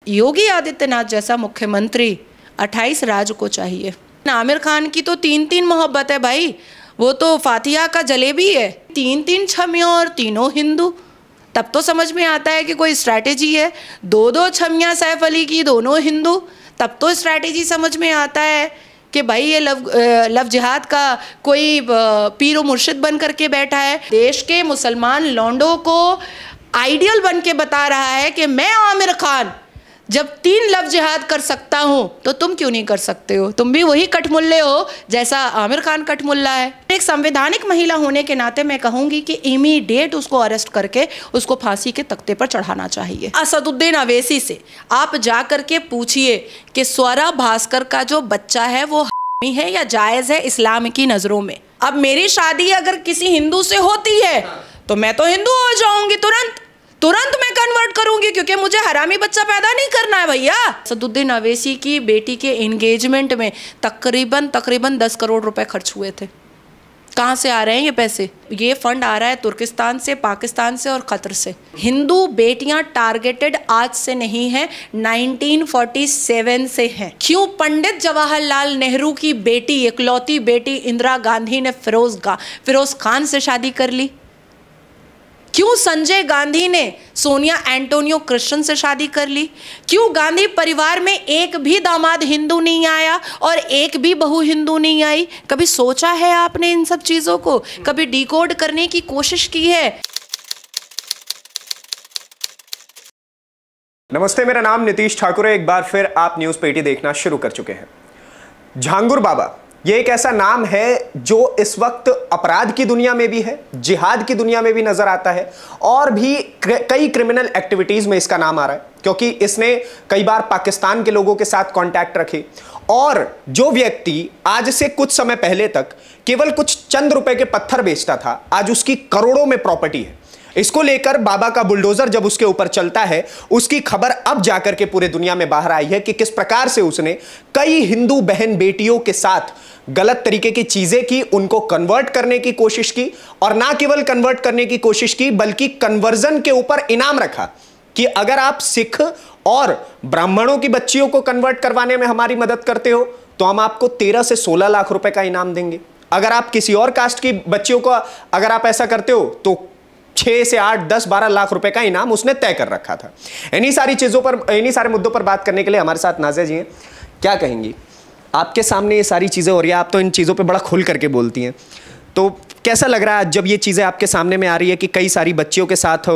योगी आदित्यनाथ जैसा मुख्यमंत्री 28 राज्य को चाहिए। आमिर खान की तो 3-3 मोहब्बत है भाई, वो तो फातिहा का जलेबी है। 3-3 छमियां और तीनों हिंदू, तब तो समझ में आता है कि कोई स्ट्रैटेजी है। 2-2 छमियां सैफ अली की, दोनों हिंदू, तब तो स्ट्रैटेजी समझ में आता है कि भाई ये लव जिहाद का कोई पीर मुर्शिद बन करके बैठा है। देश के मुसलमान लौंडों को आइडियल बन के बता रहा है कि मैं आमिर खान जब 3 लव जिहाद कर सकता हूं तो तुम क्यों नहीं कर सकते हो? तुम भी वही कठमुल्ले हो जैसा आमिर खान कठमुल्ला है। एक संवैधानिक महिला होने के नाते मैं कहूंगी कि इमीडिएट उसको अरेस्ट करके उसको फांसी के तख्ते पर चढ़ाना चाहिए। असदुद्दीन अवैसी से आप जा करके पूछिए कि स्वरा भास्कर का जो बच्चा है वो है या जायज है इस्लाम की नजरों में। अब मेरी शादी अगर किसी हिंदू से होती है तो मैं तो हिंदू हो जाऊंगी, तुरंत मैं कन्वर्ट करूंगी, क्योंकि मुझे हरामी बच्चा पैदा नहीं करना है भैया। असदुद्दीन अवैसी की बेटी के एंगेजमेंट में तकरीबन 10 करोड़ रुपए खर्च हुए थे। कहाँ से आ रहे हैं ये पैसे? ये फंड आ रहा है तुर्किस्तान से, पाकिस्तान से और कतर से। हिंदू बेटियां टारगेटेड आज से नहीं है, 1947 से हैं। क्यों पंडित जवाहरलाल नेहरू की बेटी, इकलौती बेटी इंदिरा गांधी ने फिरोज खान से शादी कर ली? क्यों संजय गांधी ने सोनिया एंटोनियो कृष्णन से शादी कर ली? क्यों गांधी परिवार में एक भी दामाद हिंदू नहीं आया और एक भी बहू हिंदू नहीं आई? कभी सोचा है आपने इन सब चीजों को? कभी डिकोड करने की कोशिश की है? नमस्ते, मेरा नाम नितीश ठाकुर है। एक बार फिर आप न्यूज पेटी देखना शुरू कर चुके हैं। झांगुर बाबा ये एक ऐसा नाम है जो इस वक्त अपराध की दुनिया में भी है, जिहाद की दुनिया में भी नजर आता है और भी कई क्रिमिनल एक्टिविटीज में इसका नाम आ रहा है, क्योंकि इसने कई बार पाकिस्तान के लोगों के साथ कांटेक्ट रखे। और जो व्यक्ति आज से कुछ समय पहले तक केवल कुछ चंद रुपए के पत्थर बेचता था, आज उसकी करोड़ों में प्रॉपर्टी है। इसको लेकर बाबा का बुलडोजर जब उसके ऊपर चलता है, उसकी खबर अब जाकर के पूरे दुनिया में बाहर आई है कि किस प्रकार से उसने कई हिंदू बहन बेटियों के साथ गलत तरीके की चीजें की, उनको कन्वर्ट करने की कोशिश की, और ना केवल कन्वर्ट करने की कोशिश की बल्कि कन्वर्जन के ऊपर इनाम रखा कि अगर आप सिख और ब्राह्मणों की बच्चियों को कन्वर्ट करवाने में हमारी मदद करते हो तो हम आपको 13 से 16 लाख रुपए का इनाम देंगे। अगर आप किसी और कास्ट की बच्चियों को अगर आप ऐसा करते हो तो 6 से 8, 10, 12 लाख रुपए का इनाम उसने तय कर रखा था। इन्हीं सारी चीजों पर, इन्हीं सारे मुद्दों पर बात करने के लिए हमारे साथ नाज़िया जी हैं। क्या कहेंगी? आपके सामने ये सारी चीजें हो रही है, आप तो इन चीजों पे बड़ा खुल करके बोलती हैं, तो कैसा लग रहा है जब ये चीजें आपके सामने में आ रही है कि कई सारी बच्चियों के साथ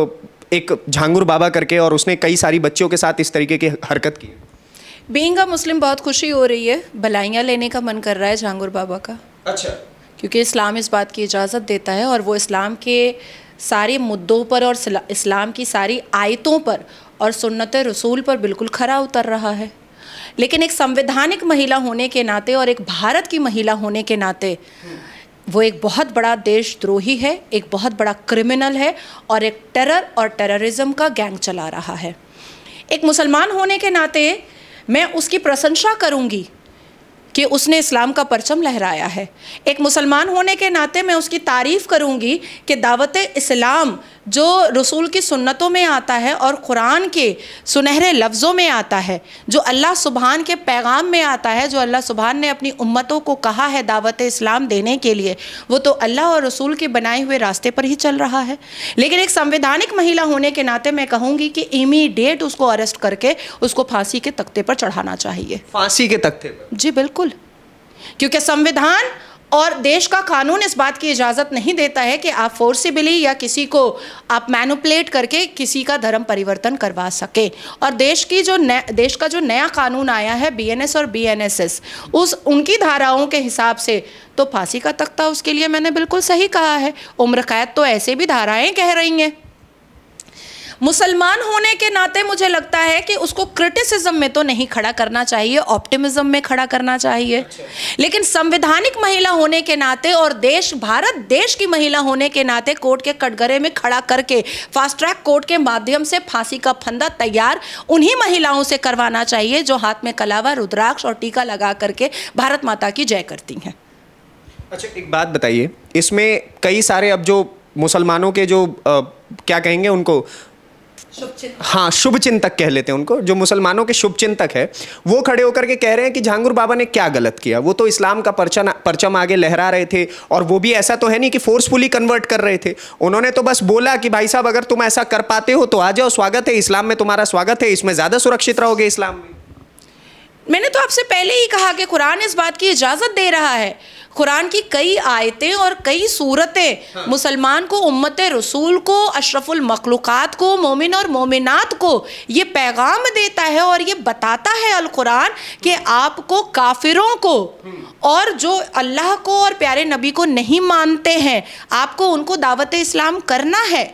एक झांगुर बाबा करके और उसने कई सारी बच्चियों के साथ इस तरीके की हरकत की? बीइंग अ मुस्लिम बहुत खुशी हो रही है, भलाइयाँ लेने का मन कर रहा है झांगुर बाबा का। अच्छा। क्योंकि इस्लाम इस बात की इजाज़त देता है और वो इस्लाम के सारे मुद्दों पर और इस्लाम की सारी आयतों पर और सुन्नत रसूल पर बिल्कुल खरा उतर रहा है। लेकिन एक संवैधानिक महिला होने के नाते और एक भारत की महिला होने के नाते वो एक बहुत बड़ा देशद्रोही है, एक बहुत बड़ा क्रिमिनल है और एक टेरर और टेररिज्म का गैंग चला रहा है। एक मुसलमान होने के नाते मैं उसकी प्रशंसा करूंगी कि उसने इस्लाम का परचम लहराया है। एक मुसलमान होने के नाते मैं उसकी तारीफ़ करूंगी कि दावत इस्लाम जो रसूल की सुन्नतों में आता है और कुरान के सुनहरे लफ्ज़ों में आता है, जो अल्लाह सुबहान के पैगाम में आता है, जो अल्लाह सुबहान ने अपनी उम्मतों को कहा है दावत इस्लाम देने के लिए, वो तो अल्लाह और रसूल के बनाए हुए रास्ते पर ही चल रहा है। लेकिन एक संवैधानिक महिला होने के नाते मैं कहूँगी कि इमीडिएट उसको अरेस्ट करके उसको फांसी के तख्ते पर चढ़ाना चाहिए। फांसी के तख्ते पर? जी बिल्कुल, क्योंकि संविधान और देश का कानून इस बात की इजाज़त नहीं देता है कि आप फोर्सिबली या किसी को आप मैनिपुलेट करके किसी का धर्म परिवर्तन करवा सके। और देश का जो नया कानून आया है BNS और BNSS, उनकी धाराओं के हिसाब से तो फांसी का तख्ता उसके लिए मैंने बिल्कुल सही कहा है। उम्र कैद तो ऐसे भी धाराएं कह रही हैं। मुसलमान होने के नाते मुझे लगता है कि उसको क्रिटिसिज्म में तो नहीं खड़ा करना चाहिए, ऑप्टिमिज्म में खड़ा करना चाहिए। लेकिन संवैधानिक महिला होने के नाते और भारत देश की महिला होने के नाते कोर्ट के कटघरे में खड़ा करके फास्ट ट्रैक कोर्ट के माध्यम से फांसी का फंदा तैयार उन्हीं महिलाओं से करवाना चाहिए जो हाथ में कलावा, रुद्राक्ष और टीका लगा करके भारत माता की जय करती हैं। अच्छा, एक बात बताइए, इसमें कई सारे अब जो मुसलमानों के जो क्या कहेंगे उनको हाँ, शुभ चिंतक कह लेते हैं उनको, जो मुसलमानों के शुभ चिंतक है, वो खड़े होकर के कह रहे हैं कि झांगुर बाबा ने क्या गलत किया। वो तो इस्लाम का परचम आगे लहरा रहे थे, और वो भी ऐसा तो है नहीं कि फोर्सफुली कन्वर्ट कर रहे थे। उन्होंने तो बस बोला कि भाई साहब अगर तुम ऐसा कर पाते हो तो आ जाओ, स्वागत है इस्लाम में, तुम्हारा स्वागत है, इसमें ज्यादा सुरक्षित रहोगे इस्लाम में। मैंने तो आपसे पहले ही कहा कि कुरान इस बात की इजाज़त दे रहा है। कुरान की कई आयतें और कई सूरतें मुसलमान को, उम्मत रसूल को, अशरफुल मखलूक़ात को, मोमिन और मोमिनात को ये पैगाम देता है और ये बताता है अल कुरान कि आपको काफिरों को और जो अल्लाह को और प्यारे नबी को नहीं मानते हैं, आपको उनको दावत इस्लाम करना है।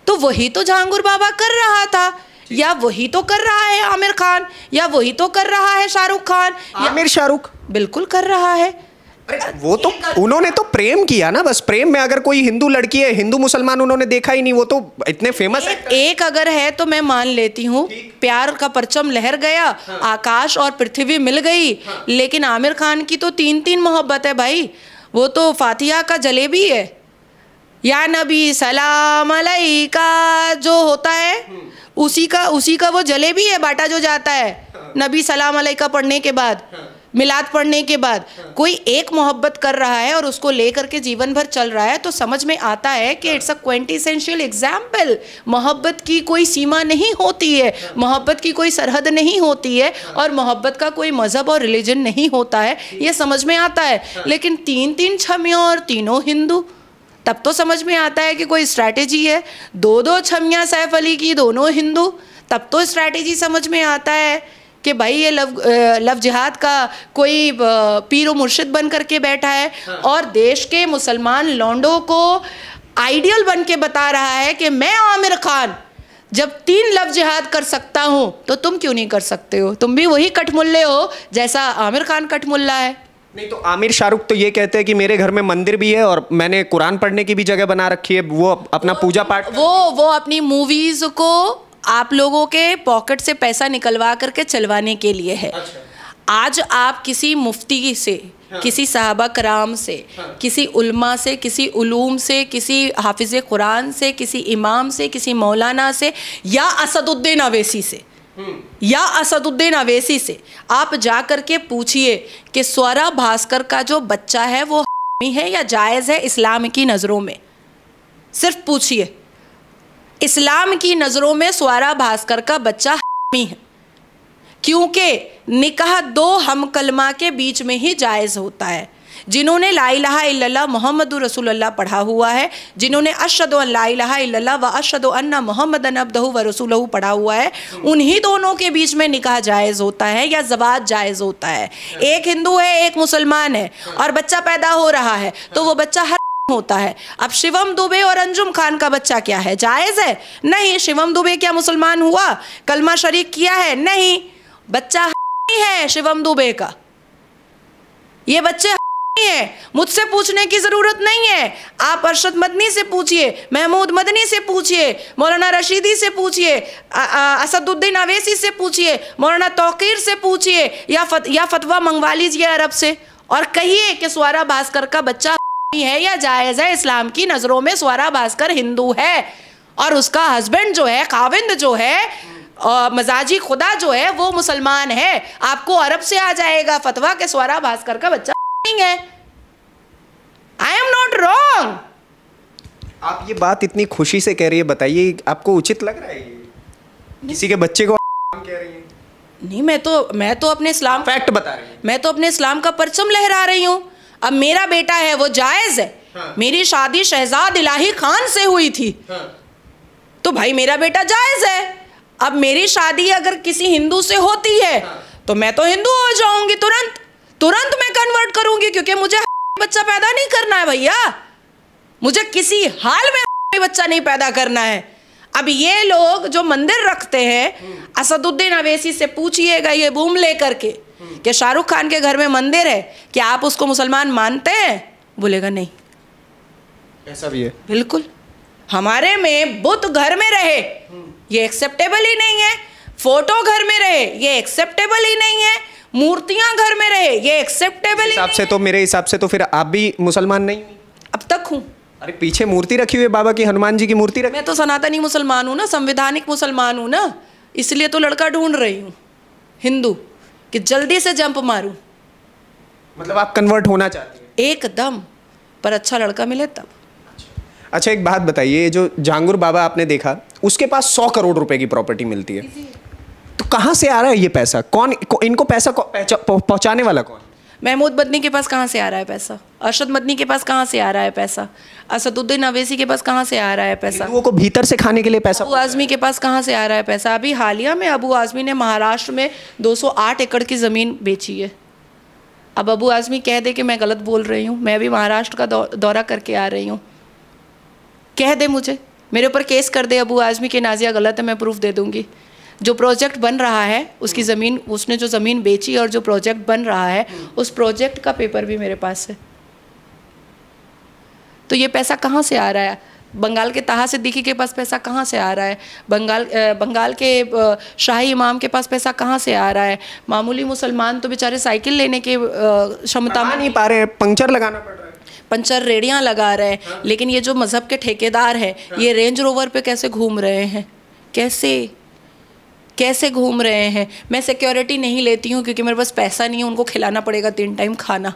तो वही तो झांगुर बाबा कर रहा था, या वही तो कर रहा है आमिर खान, या वही तो कर रहा है शाहरुख खान। आमिर शाहरुख बिल्कुल कर रहा है। वो तो उन्होंने तो प्रेम किया ना, बस प्रेम में अगर कोई हिंदू लड़की है, हिंदू मुसलमान उन्होंने देखा ही नहीं, वो तो इतने फेमस एक अगर है तो मैं मान लेती हूँ, प्यार का परचम लहर गया, आकाश और पृथ्वी मिल गई। लेकिन आमिर खान की तो 3-3 मोहब्बत है भाई। वो तो फातिहा का जलेबी है, या नबी सलाम अलैका जो होता है उसी का वो जलेबी है, बांटा जो जाता है नबी सलाम अलैका पढ़ने के बाद, मिलाद पढ़ने के बाद। कोई एक मोहब्बत कर रहा है और उसको लेकर के जीवन भर चल रहा है, तो समझ में आता है कि इट्स अ क्विंटेसेंशियल एग्जाम्पल। मोहब्बत की कोई सीमा नहीं होती है, मोहब्बत की कोई सरहद नहीं होती है, और मोहब्बत का कोई मज़हब और रिलीजन नहीं होता है, ये समझ में आता है। लेकिन 3-3 छमियाँ और तीनों हिंदू, तब तो समझ में आता है कि कोई स्ट्रैटेजी है। 2-2 छमियाँ सैफ अली की, दोनों हिंदू, तब तो स्ट्रैटेजी समझ में आता है कि भाई ये लव जिहाद का कोई पीर मुर्शिद बन करके बैठा है, और देश के मुसलमान लौंडों को आइडियल बन के बता रहा है कि मैं आमिर खान जब 3 लव जिहाद कर सकता हूँ तो तुम क्यों नहीं कर सकते हो। तुम भी वही कठमुल्ले हो जैसा आमिर खान कठमुल्ला है। नहीं तो आमिर शाहरुख तो ये कहते हैं कि मेरे घर में मंदिर भी है और मैंने कुरान पढ़ने की भी जगह बना रखी है, वो अपना पूजा पाठ, वो अपनी मूवीज को आप लोगों के पॉकेट से पैसा निकलवा करके चलवाने के लिए है। अच्छा। आज आप किसी मुफ्ती से, किसी साहबा कराम से, किसी उल्मा से, किसी उलूम से, किसी हाफिज़ कुरान से, किसी इमाम से, किसी मौलाना से, या असदुद्दीन अवैसी से आप जा कर के पूछिए कि स्वरा भास्कर का जो बच्चा है वो है या जायज़ है इस्लाम की नज़रों में। सिर्फ पूछिए, इस्लाम की नज़रों में स्वरा भास्कर का बच्चा है, क्योंकि निकाह 2 हम कलमा के बीच में ही जायज़ होता है। जिन्होंने ला इलाहा इल्लल्लाह मुहम्मदुर रसूलुल्लाह पढ़ा हुआ है, जिन्होंने अशहदु अन ला इलाहा इल्लल्लाह व अशहदु अन्ना मुहम्मदन अब्दुहु व रसूलुहु पढ़ा हुआ है, उन्हीं दोनों के बीच में निकाह जायज़ होता है या ज़वाज जायज़ होता है। एक हिंदू है, एक मुसलमान है, और बच्चा पैदा हो रहा है, तो वो बच्चा हर होता है। अब शिवम दुबे और अंजुम खान का बच्चा क्या है, जायज़ है? नहीं। शिवम दुबे क्या मुसलमान हुआ, कलमा शरीक किया है? नहीं। बच्चा है शिवम दुबे का, ये बच्चे है। मुझसे पूछने की जरूरत नहीं है, आप अरशद मदनी से पूछिए, महमूद मदनी से पूछिए, मौलाना रशीदी से पूछिए, असदुद्दीन अवैसी से पूछिए, मौलाना तौकीर से पूछिए, या फतवा मंगवा लीजिए अरब से, और कहिए कि स्वरा भास्कर का बच्चा है या जायज़ है। इस्लाम की नज़रों में स्वरा भास्कर हिंदू है, और उसका हस्बैंड जो है, खाविंद जो है, मजाजी खुदा जो है, वो मुसलमान है। आपको अरब से आ जाएगा फतवा के स्वरा भास्कर का बच्चा है। I am not wrong. आप ये बात इतनी खुशी से कह रही है, बताइए आपको उचित लग रहा है ये? किसी के बच्चे को कह रही है? नहीं, मैं तो अपने इस्लाम फैक्ट बता रही हूँ, मैं तो अपने इस्लाम का परचम लहरा रही हूँ। अब मेरा बेटा है, वो जायज़ है। हाँ। मेरी शादी शहजाद इलाही खान से हुई थी। हाँ। तो भाई मेरा बेटा जायज़ है। अब मेरी शादी अगर किसी हिंदू से होती है, हाँ, तो मैं तो हिंदू हो जाऊंगी तुरंत मैं कन्वर्ट करूंगी, क्योंकि मुझे बच्चा पैदा नहीं करना है भैया, मुझे किसी हाल में बच्चा नहीं पैदा करना है। अब ये लोग जो मंदिर रखते हैं, असदुद्दीन अवैसी से पूछिएगा ये बूम लेकर के कि शाहरुख खान के घर में मंदिर है, क्या आप उसको मुसलमान मानते हैं? बोलेगा नहीं। ऐसा भी है, बिल्कुल। हमारे में बुत घर में रहे ये एक्सेप्टेबल ही नहीं है, फोटो घर में रहे ये एक्सेप्टेबल ही नहीं है, मूर्तियां घर में रहे ये एक्सेप्टेबल ही नहीं है। तो मेरे हिसाब से तो फिर आप भी मुसलमान नहीं? अब तक हूँ। अरे पीछे मूर्ति रखी हुई है बाबा की, हनुमान जी की मूर्ति रखी। मैं तो सनातनी मुसलमान हूँ ना, संवैधानिक मुसलमान हूँ ना, इसलिए तो लड़का ढूंढ रही हूँ हिंदू कि जल्दी से जंप मारूं। मतलब आप कन्वर्ट होना चाहती हैं? एकदम, पर अच्छा लड़का मिले तब। अच्छा एक बात बताइए, जो झांगुर बाबा आपने देखा, उसके पास 100 करोड़ रुपए की प्रॉपर्टी मिलती है, तो कहाँ से आ रहा है ये पैसा? कौन इनको पैसा पहुंचाने वाला कौन? महमूद मदनी के पास कहाँ से आ रहा है पैसा? अरशद मदनी के पास कहाँ से आ रहा है पैसा? असदुद्दीन अवैसी के पास कहाँ से आ रहा है पैसा? हिंदुओं को भीतर से खाने के लिए पैसा? अबू आजमी के पास कहाँ से आ रहा है पैसा? अभी हालिया में अबू आजमी ने महाराष्ट्र में 208 एकड़ की ज़मीन बेची है। अब अबू आजमी कह दे कि मैं गलत बोल रही हूँ, मैं अभी महाराष्ट्र का दौरा करके आ रही हूँ, कह दे मुझे, मेरे ऊपर केस कर दे अबू आजमी कि नाजिया गलत है, मैं प्रूफ दे दूँगी। जो प्रोजेक्ट बन रहा है उसकी ज़मीन, उसने जो ज़मीन बेची और जो प्रोजेक्ट बन रहा है उस प्रोजेक्ट का पेपर भी मेरे पास है। तो ये पैसा कहाँ से आ रहा है? बंगाल के ताहा सिद्दीकी के पास पैसा कहाँ से आ रहा है? बंगाल के शाही इमाम के पास पैसा कहाँ से आ रहा है? मामूली मुसलमान तो बेचारे साइकिल लेने के क्षमता में नहीं पा रहे हैं, पंक्चर लगाना पड़ रहा है, पंचर रेडियाँ लगा रहे हैं। लेकिन ये जो मज़हब के ठेकेदार हैं, ये रेंज रोवर पे कैसे घूम रहे हैं? कैसे घूम रहे हैं? मैं सिक्योरिटी नहीं लेती हूँ क्योंकि मेरे पास पैसा नहीं है, उनको खिलाना पड़ेगा 3 टाइम खाना,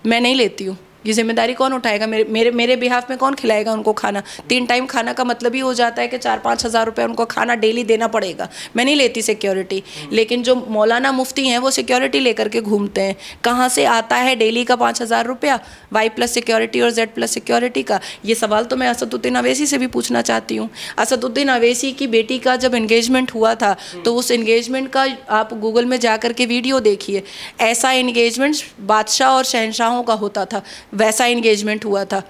मैं नहीं लेती हूँ। ये जिम्मेदारी कौन उठाएगा? मेरे बिहाफ में कौन खिलाएगा उनको खाना? 3 टाइम खाना का मतलब ही हो जाता है कि 4-5 हज़ार रुपये उनको खाना डेली देना पड़ेगा। मैं नहीं लेती सिक्योरिटी, लेकिन जो मौलाना मुफ्ती हैं वो सिक्योरिटी लेकर के घूमते हैं। कहाँ से आता है डेली का 5,000 रुपया Y+ सिक्योरिटी और Z+ सिक्योरिटी का? ये सवाल तो मैं असदुद्दीन अवैसी से भी पूछना चाहती हूँ। असदुद्दीन अवैसी की बेटी का जब इंगेजमेंट हुआ था तो उस इंगेजमेंट का आप गूगल में जा कर के वीडियो देखिए, ऐसा इंगेजमेंट बादशाह और शहनशाहों का होता था, वैसा इंगेजमेंट हुआ था।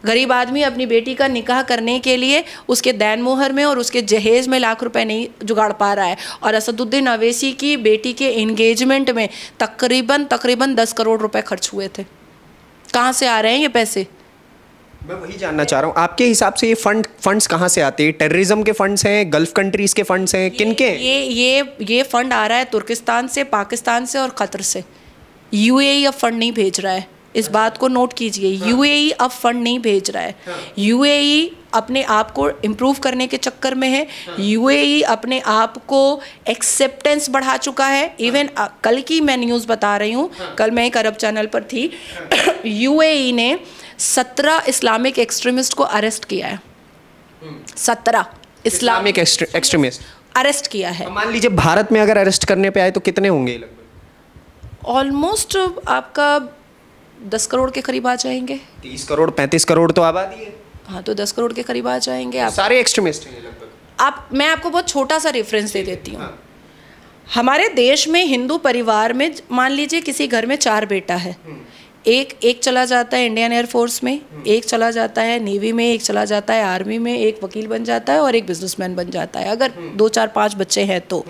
गरीब आदमी अपनी बेटी का निकाह करने के लिए उसके दैन मोहर में और उसके जहेज़ में लाख रुपए नहीं जुगाड़ पा रहा है, और असदुद्दीन अवैसी की बेटी के इंगेजमेंट में तकरीबन 10 करोड़ रुपए खर्च हुए थे। कहाँ से आ रहे हैं ये पैसे? मैं वही जानना चाह रहा हूँ, आपके हिसाब से ये फंड्स कहाँ से आते हैं? टेररिज्म के फंड्स हैं, गल्फ कंट्रीज के फंड्स हैं, किनके? ये फंड आ रहा है तुर्किस्तान से, पाकिस्तान से और कतर से। UAE अब फंड नहीं भेज रहा है, इस बात को नोट कीजिए। UAE अब फंड नहीं भेज रहा है। UAE अपने आप को इम्प्रूव करने के चक्कर में है। UAE अपने आप को एक्सेप्टेंस बढ़ा चुका है। इवन कल की मैं न्यूज़ बता रही हूँ, कल मैं एक अरब चैनल पर थी। UAE ने 17 इस्लामिक एक्सट्रीमिस्ट को अरेस्ट किया है। 17 इस्लामिक एक्सट्रीमिस्ट अरेस्ट किया है। मान लीजिए भारत में अगर अरेस्ट करने पे आए तो कितने होंगे लगभग? ऑलमोस्ट आपका 10 करोड़ के करीब आ जाएंगे। 30 करोड़ 35 करोड़ तो आबादी है। हाँ, तो 10 करोड़ के करीब आ जाएंगे आप। सारे एक्सट्रीमिस्ट हैं लगभग। मैं आपको बहुत छोटा सा रेफरेंस दे देती हूँ। हाँ। हमारे देश में हिंदू परिवार में मान लीजिए किसी घर में 4 बेटा है, एक चला जाता है इंडियन एयरफोर्स में, एक चला जाता है नेवी में, एक चला जाता है आर्मी में, एक वकील बन जाता है और एक बिजनेसमैन बन जाता है। अगर 2 4 5 बच्चे हैं तो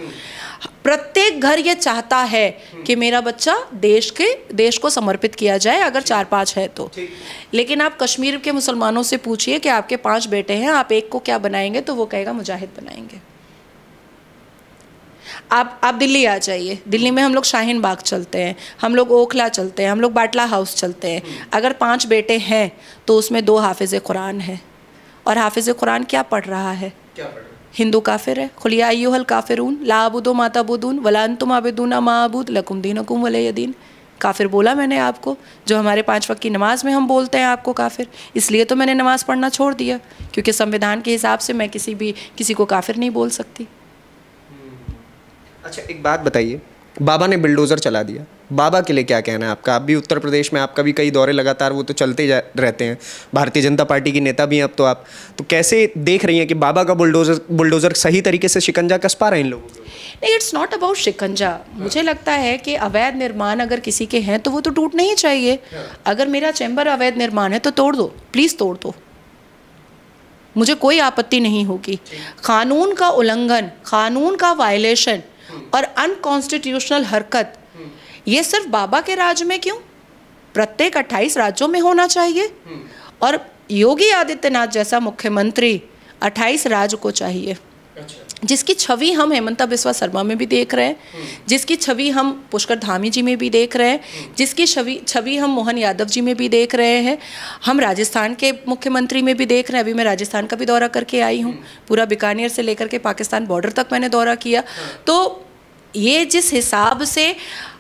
प्रत्येक घर ये चाहता है कि मेरा बच्चा देश को समर्पित किया जाए, अगर 4-5 है तो। लेकिन आप कश्मीर के मुसलमानों से पूछिए कि आपके 5 बेटे हैं, आप एक को क्या बनाएंगे, तो वो कहेगा मुजाहिद बनाएंगे। आप दिल्ली आ जाइए, दिल्ली में हम लोग शाहीन बाग चलते हैं, हम लोग ओखला चलते हैं, हम लोग बाटला हाउस चलते हैं। अगर 5 बेटे हैं तो उसमें 2 हाफिज़ कुरान है, और हाफिज़ कुरान क्या पढ़ रहा है? हिंदू काफिर है। खुल या अय्युहल काफिरून ला अबुदु मा तअबुदून वला अंतुम आबिदूना मा अबुद लकुम दीनुकुम वलिय दीन। काफिर बोला मैंने आपको, जो हमारे 5 वक्त की नमाज में हम बोलते हैं आपको काफिर, इसलिए तो मैंने नमाज़ पढ़ना छोड़ दिया, क्योंकि संविधान के हिसाब से मैं किसी को काफिर नहीं बोल सकती। अच्छा एक बात बताइए, बाबा ने बिल्डोज़र चला दिया, बाबा के लिए क्या कहना है आपका? आप भी उत्तर प्रदेश में, आपका भी कई दौरे लगातार वो तो चलते रहते हैं, भारतीय जनता पार्टी की नेता भी हैं अब तो आप, तो कैसे देख रही हैं कि बाबा का बुलडोज़र सही तरीके से शिकंजा कस पा रहे हैं इन लोगों को? नहीं, इट्स नॉट अबाउट शिकंजा। मुझे लगता है कि अवैध निर्माण अगर किसी के हैं तो वो तो टूटने ही चाहिए। अगर मेरा चैम्बर अवैध निर्माण है तो तोड़ दो, प्लीज़ तोड़ दो, मुझे कोई आपत्ति नहीं होगी। कानून का उल्लंघन, कानून का वायलेशन और अनकॉन्स्टिट्यूशनल हरकत, ये सिर्फ बाबा के राज्य में क्यों, प्रत्येक 28 राज्यों में होना चाहिए। और योगी आदित्यनाथ जैसा मुख्यमंत्री 28 राज्य को चाहिए। जिसकी छवि हम हेमंता बिस्वा शर्मा में भी देख रहे हैं, जिसकी छवि हम पुष्कर धामी जी में भी देख रहे हैं, जिसकी छवि हम मोहन यादव जी में भी देख रहे हैं, हम राजस्थान के मुख्यमंत्री में भी देख रहे हैं। अभी मैं राजस्थान का भी दौरा करके आई हूँ, पूरा बीकानेर से लेकर के पाकिस्तान बॉर्डर तक मैंने दौरा किया। तो ये जिस हिसाब से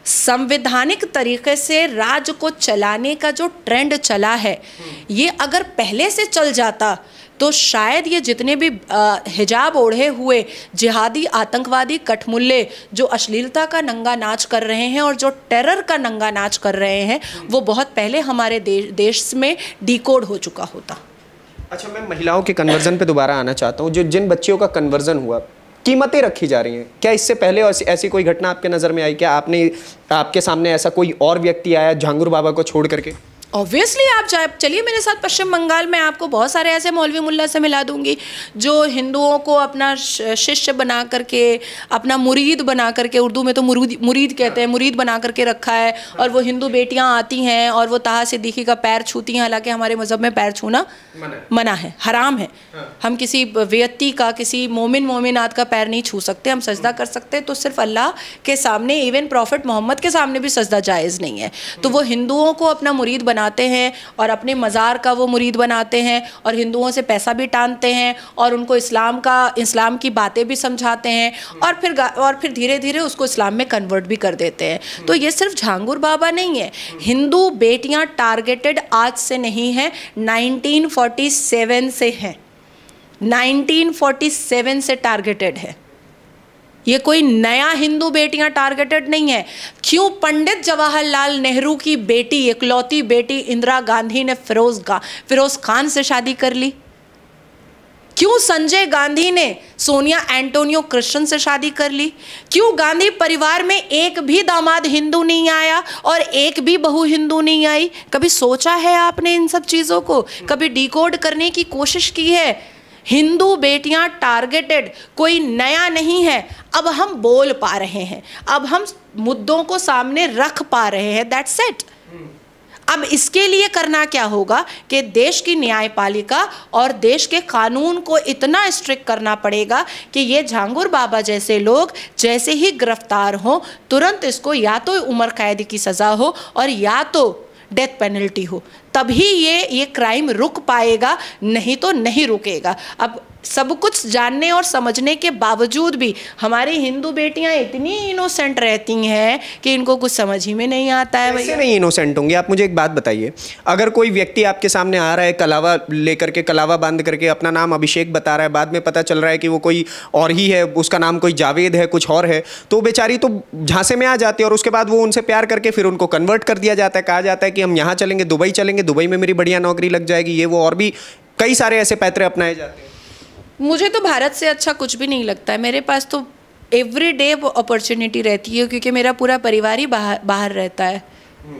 संवैधानिक तरीके से राज्य को चलाने का जो ट्रेंड चला है, ये अगर पहले से चल जाता तो शायद ये जितने भी हिजाब ओढ़े हुए जिहादी आतंकवादी कठमुल्ले जो अश्लीलता का नंगा नाच कर रहे हैं और जो टेरर का नंगा नाच कर रहे हैं, वो बहुत पहले हमारे देश में डिकोड हो चुका होता। अच्छा, मैं महिलाओं के कन्वर्जन पे दोबारा आना चाहता हूँ। जो जिन बच्चियों का कन्वर्जन हुआ, कीमतें रखी जा रही हैं, क्या इससे पहले और ऐसी कोई घटना आपके नज़र में आई? क्या आपके सामने ऐसा कोई और व्यक्ति आया झांगुर बाबा को छोड़ करके? ऑब्वियसली आप चलिए मेरे साथ पश्चिम बंगाल में, आपको बहुत सारे ऐसे मौलवी मुल्ला से मिला दूंगी जो हिंदुओं को अपना शिष्य बना करके, अपना मुरीद बना करके, उर्दू में तो मुरीद कहते हैं, मुरीद बना करके रखा है। और वो हिंदू बेटियां आती हैं और वो ताहा सिद्दीकी का पैर छूती हैं, हालांकि हमारे मज़हब में पैर छूना मना है, हराम है। हम किसी व्यक्ति का, किसी मोमिनात का पैर नहीं छू सकते, हम सजदा कर सकते तो सिर्फ अल्लाह के सामने, इवन प्रॉफिट मोहम्मद के सामने भी सजदा जायज़ नहीं है। तो वो हिंदुओं को अपना मुरीद बनाते हैं और अपने मज़ार का वो मुरीद बनाते हैं और हिंदुओं से पैसा भी टानते हैं और उनको इस्लाम की बातें भी समझाते हैं और फिर धीरे धीरे उसको इस्लाम में कन्वर्ट भी कर देते हैं। तो ये सिर्फ झांगुर बाबा नहीं है, हिंदू बेटियां टारगेटेड आज से नहीं है, 1947 से हैं, 1947 से टारगेटेड है। ये कोई नया हिंदू बेटियां टारगेटेड नहीं है। क्यों पंडित जवाहरलाल नेहरू की बेटी, इकलौती बेटी इंदिरा गांधी ने फिरोज खान से शादी कर ली? क्यों संजय गांधी ने सोनिया एंटोनियो कृष्णन से शादी कर ली? क्यों गांधी परिवार में एक भी दामाद हिंदू नहीं आया और एक भी बहू हिंदू नहीं आई? कभी सोचा है आपने इन सब चीज़ों को? कभी डिकोड करने की कोशिश की है? हिंदू बेटियां टारगेटेड कोई नया नहीं है। अब हम बोल पा रहे हैं, अब हम मुद्दों को सामने रख पा रहे हैं, दैट्स इट। अब इसके लिए करना क्या होगा कि देश की न्यायपालिका और देश के कानून को इतना स्ट्रिक्ट करना पड़ेगा कि ये झांगुर बाबा जैसे लोग जैसे ही गिरफ्तार हों, तुरंत इसको या तो उम्र कैद की सज़ा हो और या तो डेथ पेनल्टी हो, तभी ये क्राइम रुक पाएगा, नहीं तो नहीं रुकेगा। अब सब कुछ जानने और समझने के बावजूद भी हमारी हिंदू बेटियां इतनी इनोसेंट रहती हैं कि इनको कुछ समझ ही में नहीं आता है। वैसे नहीं इनोसेंट होंगी। आप मुझे एक बात बताइए, अगर कोई व्यक्ति आपके सामने आ रहा है कलावा लेकर के, कलावा बांध करके, अपना नाम अभिषेक बता रहा है, बाद में पता चल रहा है कि वो कोई और ही है, उसका नाम कोई जावेद है, कुछ और है, तो बेचारी तो झांसे में आ जाती है और उसके बाद वो उनसे प्यार करके फिर उनको कन्वर्ट कर दिया जाता है। कहा जाता है कि हम यहाँ चलेंगे, दुबई चलेंगे, दुबई में मेरी बढ़िया नौकरी लग जाएगी, ये वो, और भी कई सारे ऐसे पैतरे अपनाए जाते हैं। मुझे तो भारत से अच्छा कुछ भी नहीं लगता है। मेरे पास तो एवरी डे अपॉर्चुनिटी रहती है, क्योंकि मेरा पूरा परिवार ही बाहर रहता है,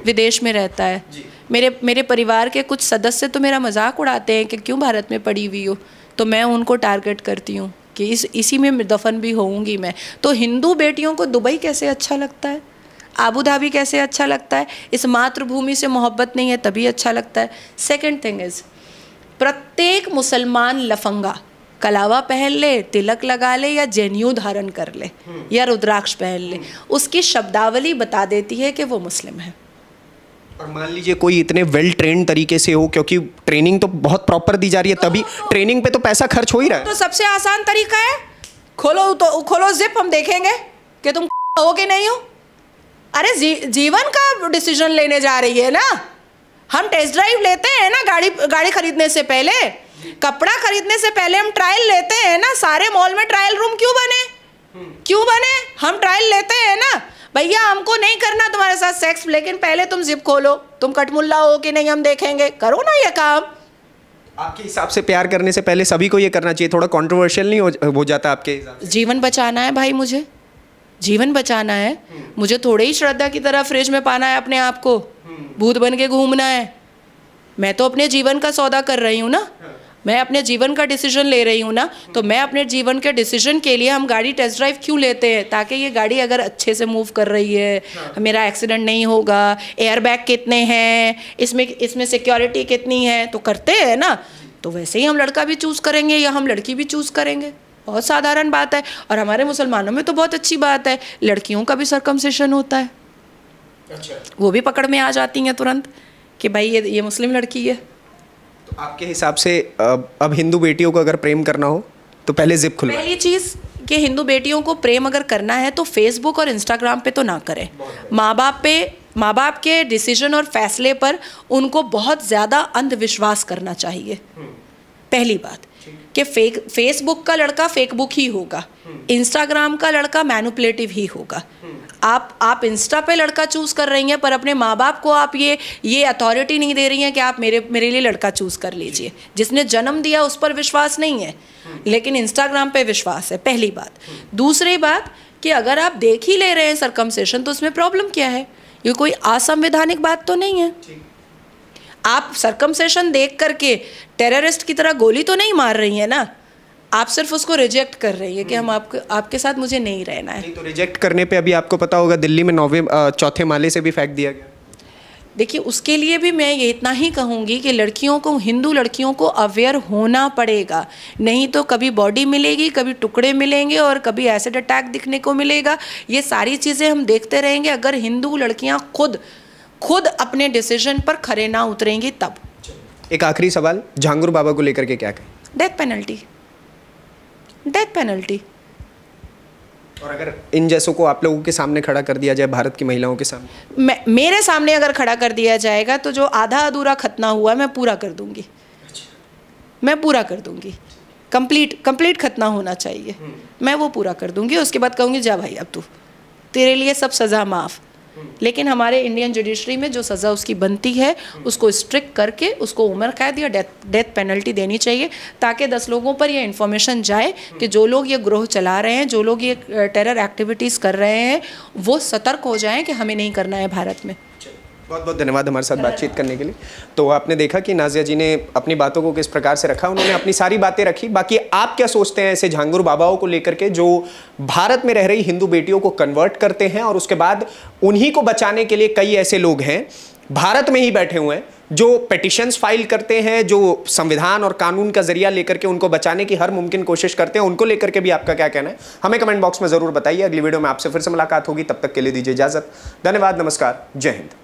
विदेश में रहता है। मेरे परिवार के कुछ सदस्य तो मेरा मजाक उड़ाते हैं कि क्यों भारत में पड़ी हुई हो, तो मैं उनको टारगेट करती हूँ कि इसी में दफन भी होऊंगी मैं। तो हिंदू बेटियों को दुबई कैसे अच्छा लगता है, आबू धाबी कैसे अच्छा लगता है? इस मातृभूमि से मोहब्बत नहीं है तभी अच्छा लगता है। सेकंड थिंग इज़, प्रत्येक मुसलमान लफंगा कलावा पहन ले, तिलक लगा ले या जनेऊ धारण कर ले या रुद्राक्ष पहन ले, उसकी शब्दावली बता देती है कि वो मुस्लिम है। और मान लीजिए कोई इतने वेल ट्रेंड तरीके से हो, क्योंकि ट्रेनिंग तो बहुत प्रॉपर दी जा रही है, तभी ट्रेनिंग पे तो पैसा खर्च हो ही रहा है। तो सबसे आसान तरीका है, खोलो जिप, हम देखेंगे कि तुम हो कि नहीं हो। अरे जीवन का डिसीजन लेने जा रही है ना, हम टेस्ट ड्राइव लेते हैं ना गाड़ी खरीदने से पहले, कपड़ा खरीदने से पहले हम ट्रायल लेते हैं ना। सारे मॉल में ट्रायल रूम क्यों बने? हम ट्रायल लेते हैं ना। भैया हमको नहीं करना तुम्हारे साथ सेक्स, लेकिन पहले तुम जिप खोलो, तुम कटमुल्ला हो कि नहीं हम देखेंगे, करो ना ये काम। आपके हिसाब से प्यार करने से पहले सभी को ये करना चाहिए? थोड़ा कंट्रोवर्शियल नहीं हो जाता आपके हिसाब से? जीवन बचाना है भाई, मुझे जीवन बचाना है। मुझे थोड़े ही श्रद्धा की तरह फ्रिज में पाना है अपने आप को, भूत बन के घूमना है। मैं तो अपने जीवन का सौदा कर रही हूँ ना, मैं अपने जीवन का डिसीजन ले रही हूँ ना, तो मैं अपने जीवन के डिसीजन के लिए हम गाड़ी टेस्ट ड्राइव क्यों लेते हैं? ताकि ये गाड़ी अगर अच्छे से मूव कर रही है, मेरा एक्सीडेंट नहीं होगा, एयर बैग कितने हैं, इसमें सिक्योरिटी कितनी है, तो करते हैं ना। तो वैसे ही हम लड़का भी चूज़ करेंगे या हम लड़की भी चूज़ करेंगे। बहुत साधारण बात है। और हमारे मुसलमानों में तो बहुत अच्छी बात है, लड़कियों का भी सर्कमसिशन होता है। अच्छा। वो भी पकड़ में आ जाती हैं तुरंत कि भाई ये मुस्लिम लड़की है। तो आपके हिसाब से अब हिंदू बेटियों को अगर प्रेम करना हो तो पहले जिप खुलवाएं। पहली चीज़ कि हिंदू बेटियों को प्रेम अगर करना है तो फेसबुक और इंस्टाग्राम पे तो ना करें। माँ बाप के डिसीजन और फैसले पर उनको बहुत ज़्यादा अंधविश्वास करना चाहिए। पहली बात कि फेसबुक का लड़का फेकबुक ही होगा, इंस्टाग्राम का लड़का मैनिपुलेटिव ही होगा। आप इंस्टा पे लड़का चूज कर रही हैं पर अपने माँ बाप को आप ये अथॉरिटी नहीं दे रही हैं कि आप मेरे लिए लड़का चूज कर लीजिए। जिसने जन्म दिया उस पर विश्वास नहीं है, लेकिन इंस्टाग्राम पे विश्वास है। पहली बात। दूसरी बात कि अगर आप देख ही ले रहे हैं सर्कमसिशन तो उसमें प्रॉब्लम क्या है? ये कोई असंवैधानिक बात तो नहीं है। आप सर्कमसिशन देख करके टेररिस्ट की तरह गोली तो नहीं मार रही है ना, आप सिर्फ उसको रिजेक्ट कर रही है कि हम आपके साथ मुझे नहीं रहना है। नहीं तो रिजेक्ट करने पे अभी आपको पता होगा दिल्ली में 9वें चौथे माले से भी फेंक दिया गया। देखिए उसके लिए भी मैं ये इतना ही कहूँगी कि लड़कियों को, हिंदू लड़कियों को अवेयर होना पड़ेगा, नहीं तो कभी बॉडी मिलेगी, कभी टुकड़े मिलेंगे और कभी एसिड अटैक दिखने को मिलेगा। ये सारी चीज़ें हम देखते रहेंगे अगर हिंदू लड़कियाँ खुद अपने डिसीजन पर खरे ना उतरेंगी तब। एक आखिरी सवाल, झांगुर बाबा को लेकर के क्या कहें? Death penalty. और अगर इन जैसों को आप लोगों के सामने खड़ा कर दिया जाए, भारत की महिलाओं के सामने, मेरे सामने अगर खड़ा कर दिया जाएगा तो जो आधा अधूरा खतना हुआ मैं पूरा कर दूंगी। मैं पूरा कर दूंगी। कंप्लीट खतना होना चाहिए, मैं वो पूरा कर दूंगी। उसके बाद कहूँगी जा भाई अब तू, तेरे लिए सब सज़ा माफ़। लेकिन हमारे इंडियन जुडिशरी में जो सज़ा उसकी बनती है उसको स्ट्रिक्ट करके उसको उम्र कैद या डेथ पेनल्टी देनी चाहिए, ताकि 10 लोगों पर यह इन्फॉर्मेशन जाए कि जो लोग ये ग्रोह चला रहे हैं, जो लोग ये टेरर एक्टिविटीज़ कर रहे हैं, वो सतर्क हो जाएं कि हमें नहीं करना है भारत में। बहुत बहुत धन्यवाद हमारे साथ बातचीत करने के लिए। तो आपने देखा कि नाज़िया जी ने अपनी बातों को किस प्रकार से रखा, उन्होंने अपनी सारी बातें रखी। बाकी आप क्या सोचते हैं ऐसे झांगुर बाबाओं को लेकर के जो भारत में रह रही हिंदू बेटियों को कन्वर्ट करते हैं और उसके बाद उन्हीं को बचाने के लिए कई ऐसे लोग हैं भारत में ही बैठे हुए हैं जो पिटिशंस फाइल करते हैं, जो संविधान और कानून का जरिया लेकर के उनको बचाने की हर मुमकिन कोशिश करते हैं, उनको लेकर के भी आपका क्या कहना है हमें कमेंट बॉक्स में जरूर बताइए। अगली वीडियो में आपसे फिर से मुलाकात होगी, तब तक के लिए दीजिए इजाजत। धन्यवाद, नमस्कार, जय हिंद।